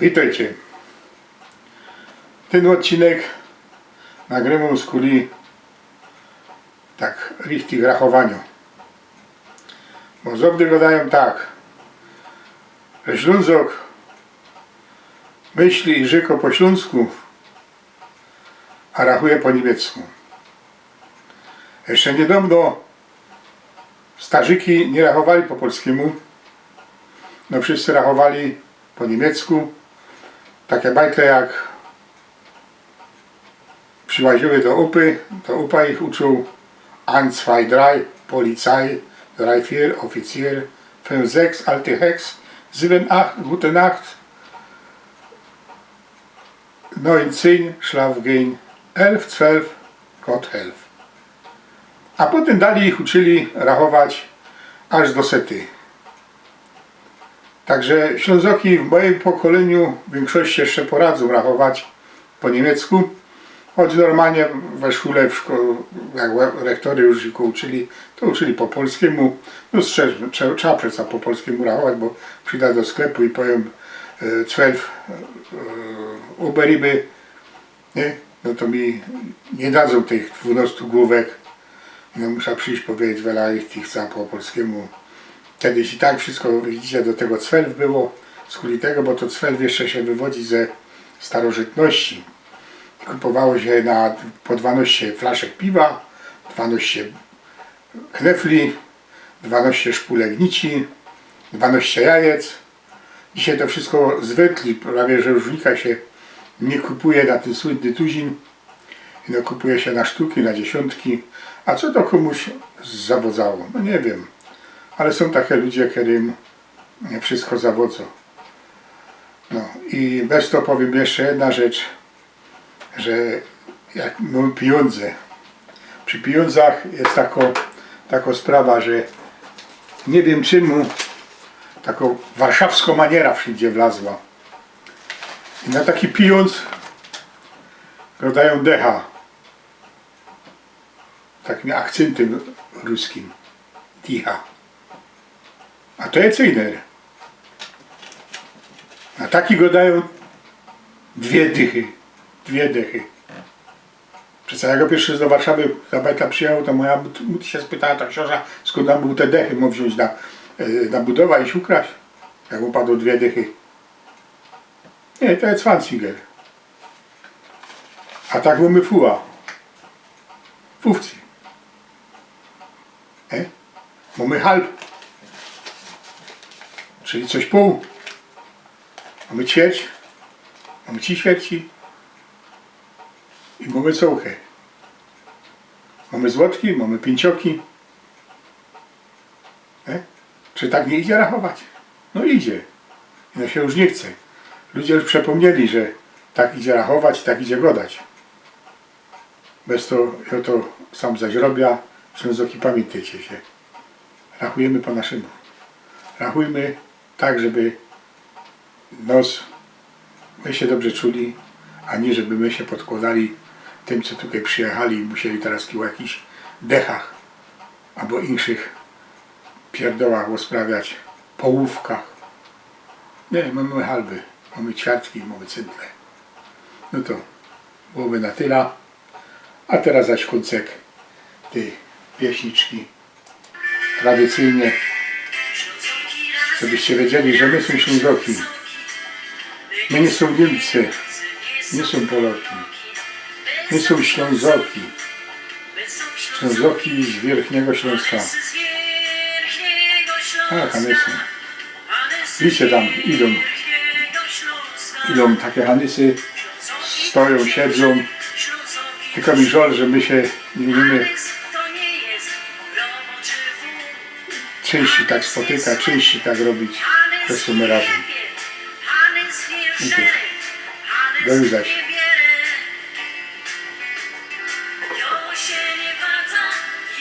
Witajcie. Ten odcinek nagrywam z kuli tak richtig rachowaniu. Bo zobdy gadają tak, że Ślązok myśli i rzeko po śląsku, a rachuje po niemiecku. Jeszcze niedawno starzyki nie rachowali po polskiemu, no wszyscy rachowali po niemiecku. Takie bajtle jak przyłaziły do Upy, to Upa ich uczył 1, 2, 3, Polizei, 3, 4, Offizier, 5, 6, alte Hex, 7, 8, gute Nacht, 9, 10, schlaf gehen, 11, 12, Gott helf. A potem dalej ich uczyli rachować aż do sety. Także Ślązoki w moim pokoleniu w większości jeszcze poradzą rachować po niemiecku, choć normalnie we szkole, jak rektory już ich uczyli, to uczyli po polskiemu. No trzeba przecież po polskiemu rachować, bo przyjdę do sklepu i powiem 12 uberiby, nie? No to mi nie dadzą tych 12 główek. No muszę przyjść powiedzieć, wiele ich chce po polskiemu. Kiedyś i tak wszystko, widzicie, do tego 12 było z kuli tego, bo to 12 jeszcze się wywodzi ze starożytności. Kupowało się po 12 flaszek piwa, 12 knefli, 12 szpulek nici, 12 jajec. Dzisiaj to wszystko zwykli, prawie że różnika się nie kupuje na ten słynny tuzin. No, kupuje się na sztuki, na dziesiątki. A co to komuś zawodzało? No nie wiem. Ale są takie ludzie, którym wszystko zawodzą. No i bez to powiem jeszcze jedna rzecz, że jak mamy pieniądze, przy pieniądzach jest taka sprawa, że nie wiem czemu taka warszawska maniera wszędzie wlazła. I na taki pieniądz dodają decha, takim akcentem ruskim, dicha. A to jest cyjner. A taki go dają dwie dychy. Przez jak ja pierwszy do Warszawy za bajtla przyjechał, to moja muty się spytała, ta książa, skąd nam był te dechy, mógł wziąć na budowę i się ukraść. Jak upadło 2 dychy. Nie, to jest Zwanziger. A tak mamy fuła. Fufci. Mamy halb. Czyli coś pół. Mamy ćwierć. Mamy 3 ćwierci. I mamy cołchę. Mamy złotki, mamy pięcioki. Czy tak nie idzie rachować? No idzie. No się już nie chce. Ludzie już przepomnieli, że tak idzie rachować, tak idzie godać. Bez to, ja to sam zaś robię. Ślązoki, pamiętajcie się. Rachujemy po naszemu. Rachujmy tak, żeby my się dobrze czuli, a nie żeby my się podkładali tym, co tutaj przyjechali i musieli teraz o jakichś dechach albo innych pierdołach rozprawiać, połówkach. Nie, mamy halby, mamy ćwiartki, mamy cyntle. No to byłoby na tyle. A teraz zaś końcek tej pieśniczki tradycyjnie, żebyście wiedzieli, że my są Ślązoki. My nie są Niemcy, nie są Poloki. My są Ślązoki. Ślązoki z Wierchniego Śląska. A, Hanysy. Widzicie tam, idą takie Hanysy, stoją, siedzą. Tylko mi żal, że my się nie umiemy częściej tak spotykać, częściej tak robić, to są my razem. I to, do już zaś.